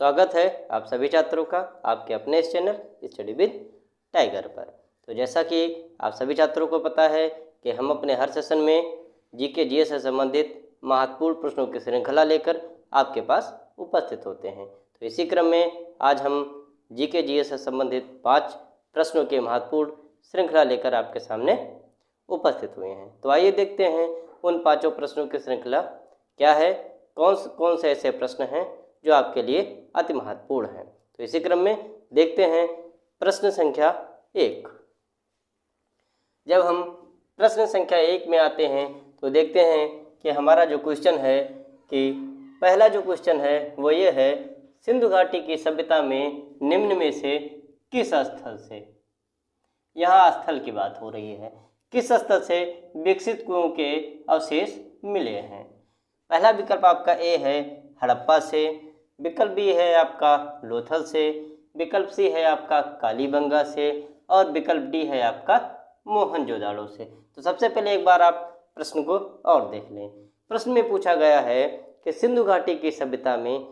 स्वागत है आप सभी छात्रों का आपके अपने इस चैनल स्टडी विद टाइगर पर। तो जैसा कि आप सभी छात्रों को पता है कि हम अपने हर सेशन में जीके जीएस से संबंधित महत्वपूर्ण प्रश्नों की श्रृंखला लेकर आपके पास उपस्थित होते हैं। तो इसी क्रम में आज हम जीके जीएस से संबंधित 5 प्रश्नों की महत्वपूर्ण श्रृंखला लेकर आपके सामने उपस्थित हुए हैं। तो आइए देखते हैं उन 5 प्रश्नों की श्रृंखला क्या है, कौन से ऐसे प्रश्न हैं जो आपके लिए अति महत्वपूर्ण है। तो इसी क्रम में देखते हैं प्रश्न संख्या 1। जब हम प्रश्न संख्या 1 में आते हैं तो देखते हैं कि हमारा जो क्वेश्चन है कि पहला जो क्वेश्चन है वो ये है, सिंधु घाटी की सभ्यता में निम्न में से किस स्थल से, यहाँ स्थल की बात हो रही है, किस स्थल से विकसित कुओं के अवशेष मिले हैं। पहला विकल्प आपका ए है हड़प्पा से, विकल्प बी है आपका लोथल से, विकल्प सी है आपका कालीबंगा से और विकल्प डी है आपका मोहनजोदाड़ो से। तो सबसे पहले एक बार आप प्रश्न को और देख लें। प्रश्न में पूछा गया है कि सिंधु घाटी की सभ्यता में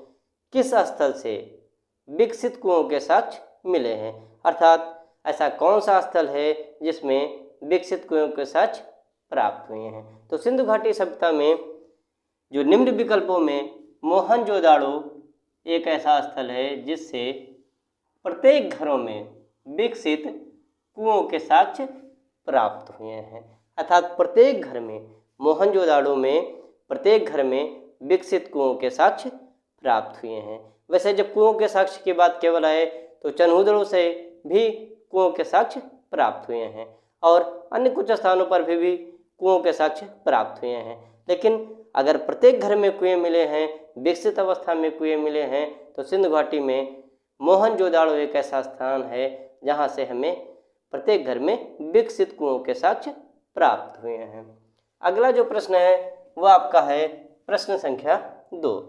किस स्थल से विकसित कुओं के साक्ष्य मिले हैं, अर्थात ऐसा कौन सा स्थल है जिसमें विकसित कुओं के साक्ष्य प्राप्त हुए हैं। तो सिंधु घाटी सभ्यता में जो निम्न विकल्पों में मोहनजोदाड़ो एक ऐसा स्थल है जिससे प्रत्येक घरों में विकसित कुओं के साक्ष्य प्राप्त हुए हैं, अर्थात प्रत्येक घर में मोहनजोदाड़ो में प्रत्येक घर में विकसित कुओं के साक्ष्य प्राप्त हुए हैं। वैसे जब कुओं के साक्ष्य की बात केवल आए तो चनहुदड़ो से भी कुओं के साक्ष्य प्राप्त हुए हैं और अन्य कुछ स्थानों पर भी कुओं के साक्ष्य प्राप्त हुए हैं। लेकिन अगर प्रत्येक घर में कुएं मिले हैं, विकसित अवस्था में कुएं मिले हैं, तो सिंधु घाटी में मोहनजोदाड़ो एक ऐसा स्थान है जहां से हमें प्रत्येक घर में विकसित कुओं के साक्ष्य प्राप्त हुए हैं। अगला जो प्रश्न है वो आपका है प्रश्न संख्या 2।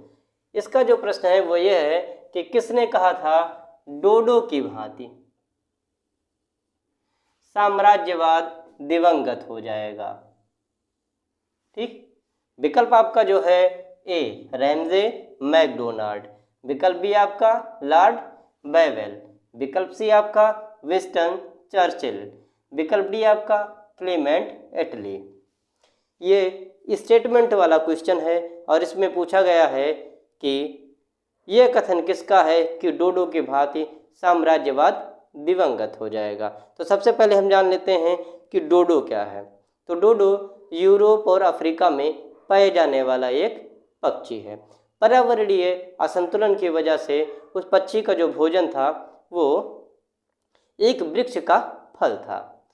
इसका जो प्रश्न है वो ये है कि किसने कहा था डोडो की भांति साम्राज्यवाद दिवंगत हो जाएगा। ठीक, विकल्प आपका जो है ए रैमजे मैकडोनाल्ड, विकल्प बी आपका लॉर्ड बेवेल, विकल्प सी आपका विंस्टन चर्चिल, विकल्प डी आपका क्लेमेंट एटली। ये स्टेटमेंट वाला क्वेश्चन है और इसमें पूछा गया है कि यह कथन किसका है कि डोडो की भांति साम्राज्यवाद दिवंगत हो जाएगा। तो सबसे पहले हम जान लेते हैं कि डोडो क्या है। तो डोडो यूरोप और अफ्रीका में पाए जाने वाला एक पक्षी है। पर्यावरणीय असंतुलन की वजह से उस पक्षी का जो भोजन था वो एक वृक्ष का फल था।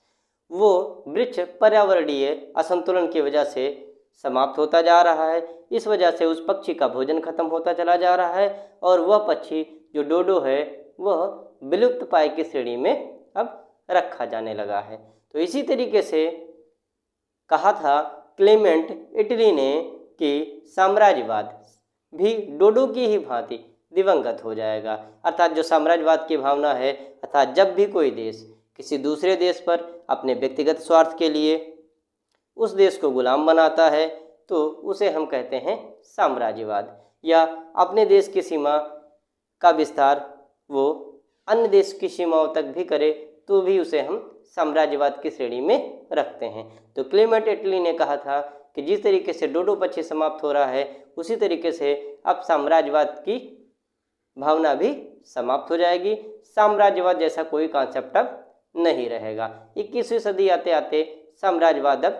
वो वृक्ष पर्यावरणीय असंतुलन की वजह से समाप्त होता जा रहा है, इस वजह से उस पक्षी का भोजन खत्म होता चला जा रहा है और वह पक्षी जो डोडो है वह विलुप्त पाए की श्रेणी में अब रखा जाने लगा है। तो इसी तरीके से कहा था क्लेमेंट इटली ने कि साम्राज्यवाद भी डोडो की ही भांति दिवंगत हो जाएगा, अर्थात जो साम्राज्यवाद की भावना है, अर्थात जब भी कोई देश किसी दूसरे देश पर अपने व्यक्तिगत स्वार्थ के लिए उस देश को गुलाम बनाता है तो उसे हम कहते हैं साम्राज्यवाद, या अपने देश की सीमा का विस्तार वो अन्य देश की सीमाओं तक भी करे तो भी उसे हम साम्राज्यवाद की श्रेणी में रखते हैं। तो क्लेमेंट इटली ने कहा था कि जिस तरीके से डोडो पक्षी समाप्त हो रहा है उसी तरीके से अब साम्राज्यवाद की भावना भी समाप्त हो जाएगी, साम्राज्यवाद जैसा कोई कॉन्सेप्ट अब नहीं रहेगा। 21वीं सदी आते आते साम्राज्यवाद अब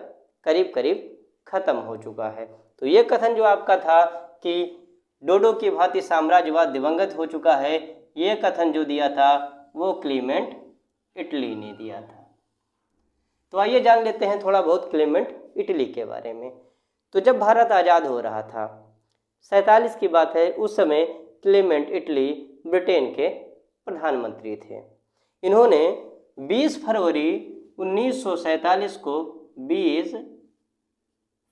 करीब करीब खत्म हो चुका है। तो ये कथन जो आपका था कि डोडो की भांति साम्राज्यवाद दिवंगत हो चुका है, ये कथन जो दिया था वो क्लेमेंट इटली ने दिया था। तो आइए जान लेते हैं थोड़ा बहुत क्लेमेंट इटली के बारे में। तो जब भारत आज़ाद हो रहा था 47 की बात है, उस समय क्लेमेंट इटली ब्रिटेन के प्रधानमंत्री थे। इन्होंने 20 फरवरी 1947 को 20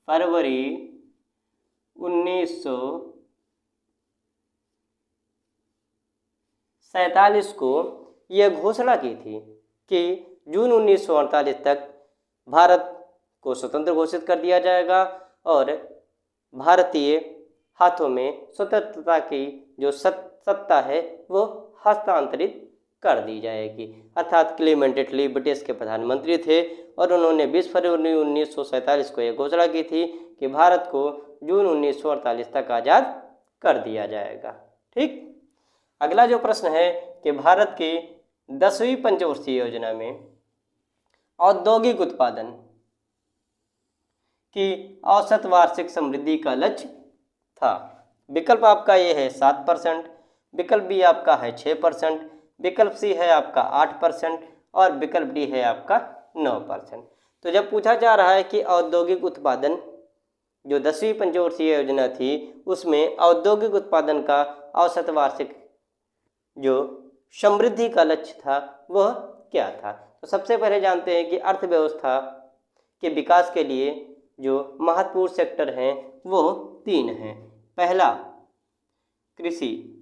फरवरी 1947 को यह घोषणा की थी कि जून 1948 तक भारत को स्वतंत्र घोषित कर दिया जाएगा और भारतीय हाथों में स्वतंत्रता की जो सत्ता है वो हस्तांतरित कर दी जाएगी। अर्थात क्लेमेंट एटली ब्रिटिश के प्रधानमंत्री थे और उन्होंने 20 फरवरी 1947 को यह घोषणा की थी कि भारत को जून 1948 तक आज़ाद कर दिया जाएगा। ठीक, अगला जो प्रश्न है कि भारत की 10वीं पंचवर्षीय योजना में औद्योगिक उत्पादन की औसत वार्षिक समृद्धि का लक्ष्य था। विकल्प आपका ये है 7%, विकल्प बी आपका है 6%, विकल्प सी है आपका 8% और विकल्प डी है आपका 9%। तो जब पूछा जा रहा है कि औद्योगिक उत्पादन जो 10वीं पंचवर्षीय योजना थी उसमें औद्योगिक उत्पादन का औसत वार्षिक जो समृद्धि का लक्ष्य था वह क्या था, तो सबसे पहले जानते हैं कि अर्थव्यवस्था के विकास के लिए जो महत्वपूर्ण सेक्टर हैं वो 3 हैं। पहला कृषि,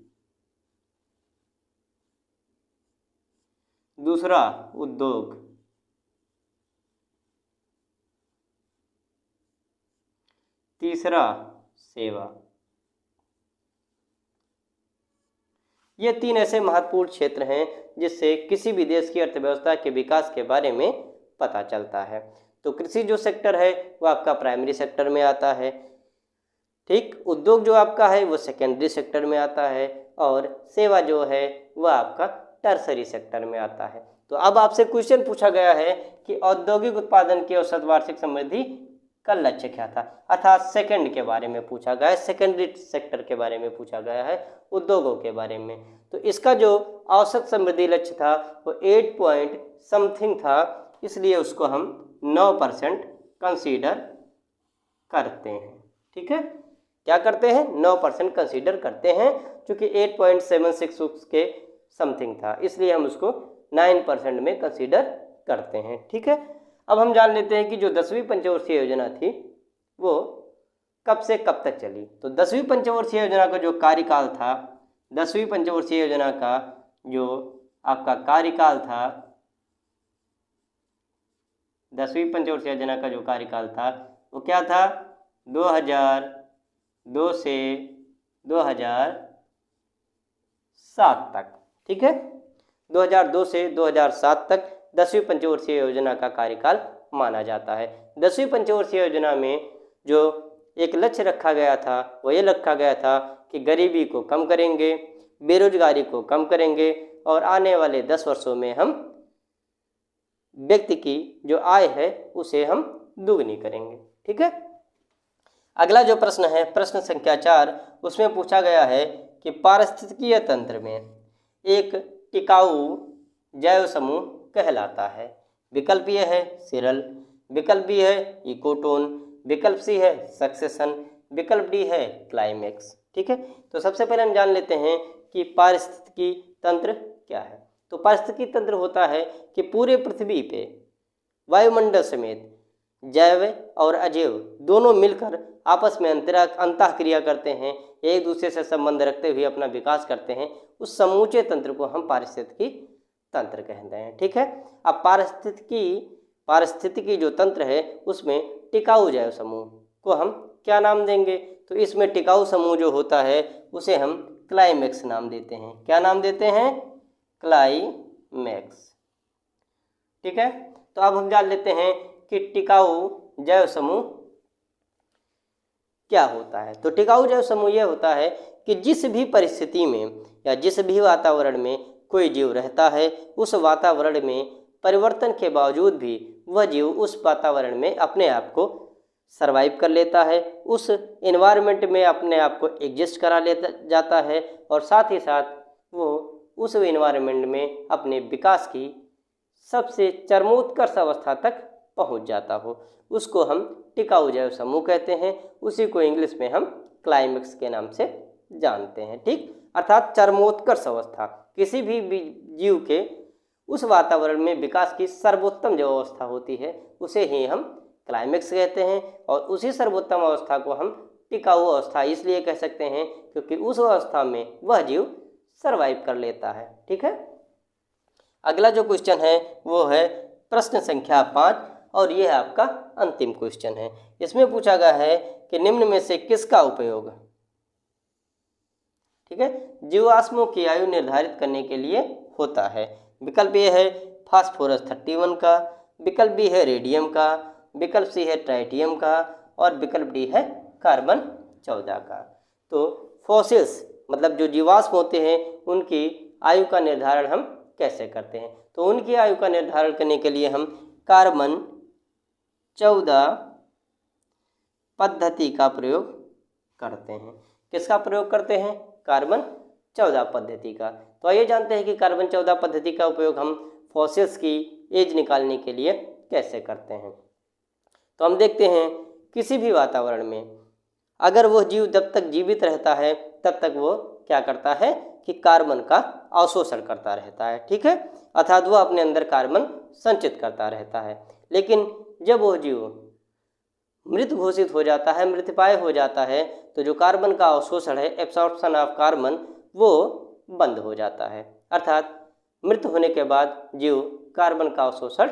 दूसरा उद्योग, तीसरा सेवा। ये 3 ऐसे महत्वपूर्ण क्षेत्र हैं जिससे किसी भी देश की अर्थव्यवस्था के विकास के बारे में पता चलता है। तो कृषि जो सेक्टर है वो आपका प्राइमरी सेक्टर में आता है, ठीक, उद्योग जो आपका है वो सेकेंडरी सेक्टर में आता है और सेवा जो है वह आपका टर्सरी सेक्टर में आता है। तो अब आपसे क्वेश्चन पूछा गया है कि औद्योगिक उत्पादन की औसत वार्षिक समृद्धि का लक्ष्य क्या था, अर्थात सेकंड के बारे में पूछा गया है, सेकेंडरी सेक्टर के बारे में पूछा गया है, उद्योगों के बारे में। तो इसका जो औसत समृद्धि लक्ष्य था वो 8 पॉइंट समथिंग था, इसलिए उसको हम 9% कंसीडर करते हैं। ठीक है, क्या करते हैं, 9% कंसीडर करते हैं, क्योंकि 8.766 के समथिंग था, इसलिए हम उसको 9% में कंसीडर करते हैं। ठीक है, अब हम जान लेते हैं कि जो 10वीं पंचवर्षीय योजना थी वो कब से कब तक चली। तो 10वीं पंचवर्षीय योजना का जो कार्यकाल था, 10वीं पंचवर्षीय योजना का जो आपका कार्यकाल था, 10वीं पंचवर्षीय योजना का जो कार्यकाल था वो क्या था, 2002 से 2007 तक। ठीक है, 2002 से 2007 तक 10वीं पंचवर्षीय योजना का कार्यकाल माना जाता है। 10वीं पंचवर्षीय योजना में जो एक लक्ष्य रखा गया था वो ये रखा गया था कि गरीबी को कम करेंगे, बेरोजगारी को कम करेंगे और आने वाले 10 वर्षों में हम व्यक्ति की जो आय है उसे हम दुगनी करेंगे। ठीक है, अगला जो प्रश्न है प्रश्न संख्या 4, उसमें पूछा गया है कि पारिस्थितिकीय तंत्र में एक टिकाऊ जैव समूह कहलाता है। विकल्प ये है सिरल, विकल्प बी है इकोटोन, विकल्प सी है सक्सेशन, विकल्प डी है क्लाइमेक्स। ठीक है, तो सबसे पहले हम जान लेते हैं कि पारिस्थितिकी तंत्र क्या है। तो पारिस्थितिकी तंत्र होता है कि पूरे पृथ्वी पे वायुमंडल समेत जैव और अजैव दोनों मिलकर आपस में अंतःक्रिया करते हैं, एक दूसरे से संबंध रखते हुए अपना विकास करते हैं, उस समूचे तंत्र को हम पारिस्थितिकी तंत्र कहते हैं। ठीक है, अब पारिस्थितिकी जो तंत्र है उसमें टिकाऊ जैव समूह को हम क्या नाम देंगे, तो इसमें टिकाऊ समूह जो होता है उसे हम क्लाइमेक्स नाम देते हैं। क्या नाम देते हैं, क्लाइमेक्स। ठीक है, तो अब हम जान लेते हैं कि टिकाऊ जैव समूह क्या होता है। तो टिकाऊ जैव समूह यह होता है कि जिस भी परिस्थिति में या जिस भी वातावरण में कोई जीव रहता है उस वातावरण में परिवर्तन के बावजूद भी वह जीव उस वातावरण में अपने आप को सरवाइव कर लेता है, उस एनवायरनमेंट में अपने आप को एडजस्ट करा लेता जाता है और साथ ही साथ वो उस एनवायरनमेंट में अपने विकास की सबसे चरमोत्कर्ष अवस्था तक पहुंच जाता हो, उसको हम टिकाऊ जैव समूह कहते हैं। उसी को इंग्लिश में हम क्लाइमेक्स के नाम से जानते हैं। ठीक, अर्थात चरमोत्कर्ष अवस्था, किसी भी जीव के उस वातावरण में विकास की सर्वोत्तम जो अवस्था होती है उसे ही हम क्लाइमेक्स कहते हैं और उसी सर्वोत्तम अवस्था को हम टिकाऊ अवस्था इसलिए कह सकते हैं क्योंकि उस अवस्था में वह जीव सरवाइव कर लेता है। ठीक है, अगला जो क्वेश्चन है वो है प्रश्न संख्या 5 और यह आपका अंतिम क्वेश्चन है। इसमें पूछा गया है कि निम्न में से किसका उपयोग ठीक है, जीवाश्मों की आयु निर्धारित करने के लिए होता है। विकल्प ए है फास्फोरस 31 का, विकल्प बी है रेडियम का, विकल्प सी है ट्राइटियम का और विकल्प डी है कार्बन 14 का। तो फॉसिल्स मतलब जो जीवाश्म होते हैं उनकी आयु का निर्धारण हम कैसे करते हैं? तो उनकी आयु का निर्धारण करने के लिए हम कार्बन 14 पद्धति का प्रयोग करते हैं। किसका प्रयोग करते हैं? कार्बन 14 पद्धति का। तो आइए जानते हैं कि कार्बन 14 पद्धति का उपयोग हम फॉसिल्स की एज निकालने के लिए कैसे करते हैं। तो हम देखते हैं किसी भी वातावरण में अगर वो जीव जब तक जीवित रहता है तब तक वो क्या करता है कि कार्बन का अवशोषण करता रहता है, ठीक है, अर्थात वो अपने अंदर कार्बन संचित करता रहता है। लेकिन जब वो जीव मृत घोषित हो जाता है, मृतप्राय हो जाता है, तो जो कार्बन का अवशोषण है, एब्सॉर्प्शन ऑफ कार्बन, वो बंद हो जाता है। अर्थात मृत होने के बाद जीव कार्बन का अवशोषण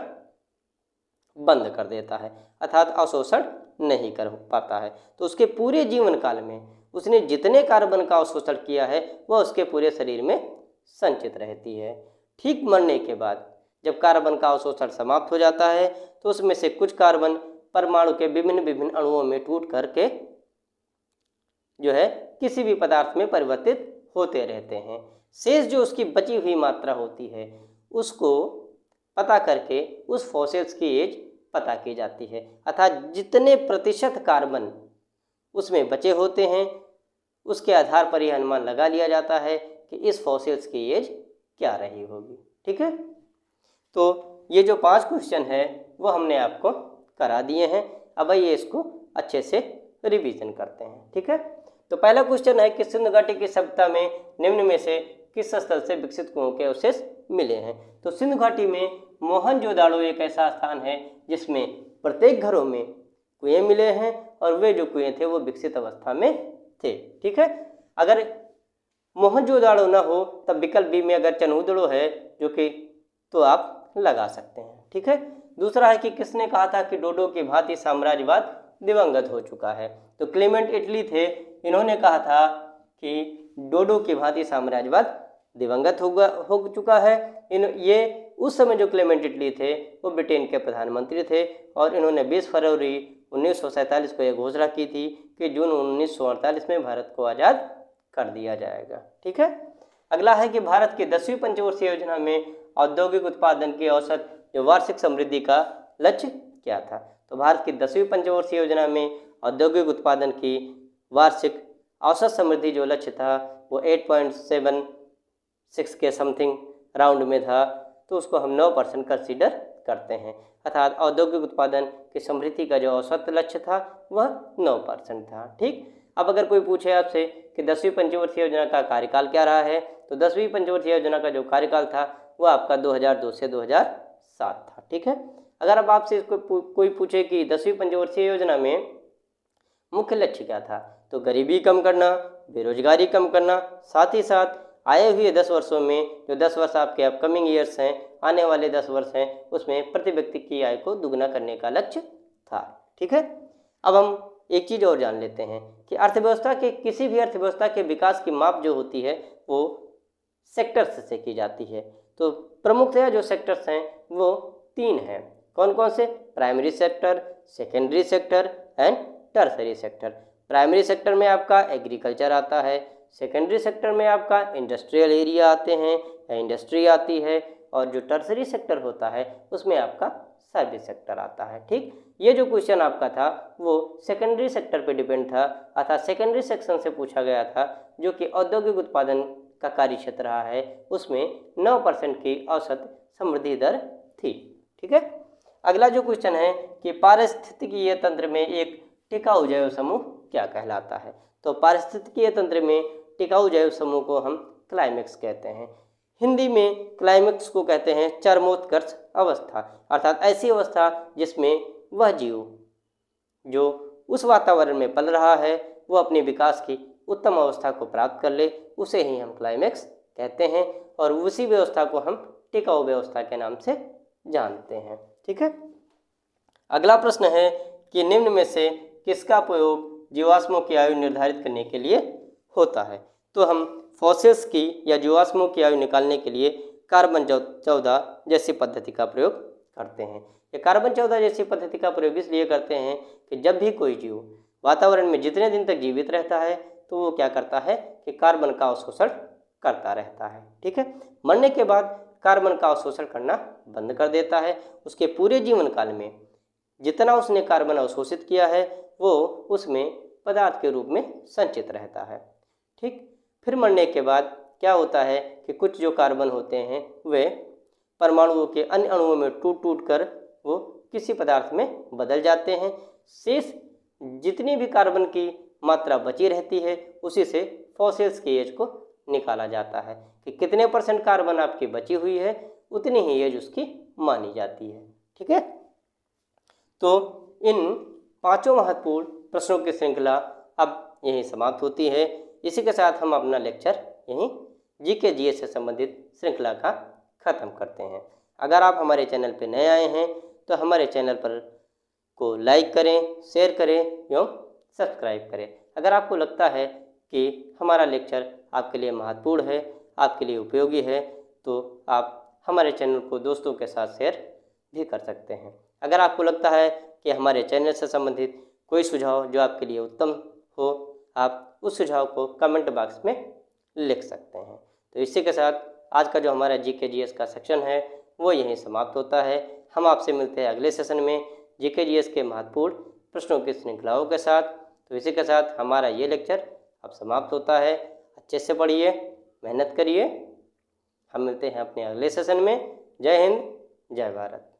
बंद कर देता है, अर्थात अवशोषण नहीं कर पाता है। तो उसके पूरे जीवन काल में उसने जितने कार्बन का अवशोषण किया है वह उसके पूरे शरीर में संचित रहती है। ठीक मरने के बाद जब कार्बन का अवशोषण समाप्त हो जाता है तो उसमें से कुछ कार्बन परमाणु के विभिन्न अणुओं में टूट करके जो है किसी भी पदार्थ में परिवर्तित होते रहते हैं। शेष जो उसकी बची हुई मात्रा होती है उसको पता करके उस फॉसिल्स की एज पता की जाती है, अर्थात जितने प्रतिशत कार्बन उसमें बचे होते हैं उसके आधार पर यह अनुमान लगा लिया जाता है कि इस फॉसिल्स की एज क्या रही होगी। ठीक है, तो ये जो 5 क्वेश्चन है वो हमने आपको करा दिए हैं। अब आइए इसको अच्छे से रिवीजन करते हैं। ठीक है, तो पहला क्वेश्चन है कि सिंधु घाटी की सभ्यता में निम्न में से किस स्थल से विकसित कुओं के अवशेष मिले हैं? तो सिंधु घाटी में मोहनजोदाड़ो एक ऐसा स्थान है जिसमें प्रत्येक घरों में कुएं मिले हैं और वे जो कुएं थे वो विकसित अवस्था में थे। ठीक है, अगर मोहनजोदाड़ो ना हो तब विकल्प बी में अगर चनहुदड़ो है जो कि तो आप लगा सकते हैं। ठीक है, दूसरा है कि किसने कहा था कि डोडो की भांति साम्राज्यवाद दिवंगत हो चुका है? तो क्लेमेंट इटली थे, इन्होंने कहा था कि डोडो की भांति साम्राज्यवाद दिवंगत हो चुका है। ये उस समय जो क्लेमेंट इटली थे वो ब्रिटेन के प्रधानमंत्री थे और इन्होंने 20 फरवरी 1947 को यह घोषणा की थी कि जून 1948 में भारत को आज़ाद कर दिया जाएगा। ठीक है, अगला है कि भारत की 10वीं पंचवर्षीय योजना में औद्योगिक उत्पादन की औसत जो वार्षिक समृद्धि का लक्ष्य क्या था? तो भारत की 10वीं पंचवर्षीय योजना में औद्योगिक उत्पादन की वार्षिक औसत समृद्धि जो लक्ष्य था वो 8.76 के समथिंग राउंड में था, तो उसको हम 9% कंसीडर करते हैं, अर्थात औद्योगिक उत्पादन की समृद्धि का जो औसत लक्ष्य था वह 9% था। ठीक, अब अगर कोई पूछे आपसे कि 10वीं पंचवर्षीय योजना का कार्यकाल क्या रहा है, तो 10वीं पंचवर्षीय योजना का जो कार्यकाल था वो आपका 2002 से 2007 था। ठीक है, अगर अब आपसे इसको कोई पूछे कि 10वीं पंचवर्षीय योजना में मुख्य लक्ष्य क्या था, तो गरीबी कम करना, बेरोजगारी कम करना, साथ ही साथ आए हुए 10 वर्षों में जो 10 वर्ष आपके अपकमिंग ईयर्स हैं, आने वाले 10 वर्ष हैं, उसमें प्रति व्यक्ति की आय को दुगना करने का लक्ष्य था। ठीक है, अब हम एक चीज़ और जान लेते हैं कि अर्थव्यवस्था के किसी भी अर्थव्यवस्था के विकास की माप जो होती है वो सेक्टर्स से की जाती है। तो प्रमुखतया जो सेक्टर्स हैं वो 3 हैं। कौन कौन से? Primary sector, secondary sector and tertiary sector. Primary sector में आपका एग्रीकल्चर आता है, सेकेंडरी सेक्टर में आपका इंडस्ट्रियल एरिया आते हैं या इंडस्ट्री आती है, और जो टर्सरी सेक्टर होता है उसमें आपका सर्विस सेक्टर आता है। ठीक, ये जो क्वेश्चन आपका था वो सेकेंडरी सेक्टर पे डिपेंड था, अर्थात सेकेंडरी सेक्शन से पूछा गया था, जो कि औद्योगिक उत्पादन का कार्य क्षेत्र रहा है, उसमें 9% की औसत समृद्धि दर थी। ठीक है, अगला जो क्वेश्चन है कि पारिस्थितिकीय तंत्र में एक टिकाऊ जैव समूह क्या कहलाता है? तो पारिस्थितिकीय तंत्र में टिकाऊ जैव समूह को हम क्लाइमेक्स कहते हैं। हिंदी में क्लाइमेक्स को कहते हैं चरमोत्कर्ष अवस्था, अर्थात ऐसी अवस्था जिसमें वह जीव जो उस वातावरण में पल रहा है वो अपने विकास की उत्तम अवस्था को प्राप्त कर ले, उसे ही हम क्लाइमेक्स कहते हैं, और उसी व्यवस्था को हम टिकाऊ व्यवस्था के नाम से जानते हैं। ठीक है, अगला प्रश्न है कि निम्न में से किसका प्रयोग जीवाश्मों की आयु निर्धारित करने के लिए होता है? तो हम फॉसिल्स की या जीवाश्मों की आयु निकालने के लिए कार्बन 14 जैसी पद्धति का प्रयोग करते हैं। ये कार्बन 14 जैसी पद्धति का प्रयोग इसलिए करते हैं कि जब भी कोई जीव वातावरण में जितने दिन तक जीवित रहता है तो वो क्या करता है कि कार्बन का अवशोषण करता रहता है। ठीक है, मरने के बाद कार्बन का अवशोषण करना बंद कर देता है। उसके पूरे जीवन काल में जितना उसने कार्बन अवशोषित किया है वो उसमें पदार्थ के रूप में संचित रहता है। ठीक, फिर मरने के बाद क्या होता है कि कुछ जो कार्बन होते हैं वे परमाणुओं के अन्य अणुओं में टूट टूट कर वो किसी पदार्थ में बदल जाते हैं। शेष जितनी भी कार्बन की मात्रा बची रहती है उसी से फॉसिल्स की एज को निकाला जाता है कि कितने % कार्बन आपकी बची हुई है उतनी ही एज उसकी मानी जाती है। ठीक है, तो इन 5 महत्वपूर्ण प्रश्नों की श्रृंखला अब यहीं समाप्त होती है। इसी के साथ हम अपना लेक्चर यहीं जीके जीएस से संबंधित श्रृंखला का ख़त्म करते हैं। अगर आप हमारे चैनल पर नए आए हैं तो हमारे चैनल पर को लाइक करें, शेयर करें एवं सब्सक्राइब करें। अगर आपको लगता है कि हमारा लेक्चर आपके लिए महत्वपूर्ण है, आपके लिए उपयोगी है, तो आप हमारे चैनल को दोस्तों के साथ शेयर भी कर सकते हैं। अगर आपको लगता है कि हमारे चैनल से संबंधित कोई सुझाव जो आपके लिए उत्तम हो, आप उस सुझाव को कमेंट बॉक्स में लिख सकते हैं। तो इसी के साथ आज का जो हमारा जीके जीएस का सेक्शन है वो यहीं समाप्त होता है। हम आपसे मिलते हैं अगले सेशन में जीके जीएस के महत्वपूर्ण प्रश्नों की श्रृंखलाओं के साथ। तो इसी के साथ हमारा ये लेक्चर अब समाप्त होता है। अच्छे से पढ़िए, मेहनत करिए। हम मिलते हैं अपने अगले सेशन में। जय हिंद, जय भारत।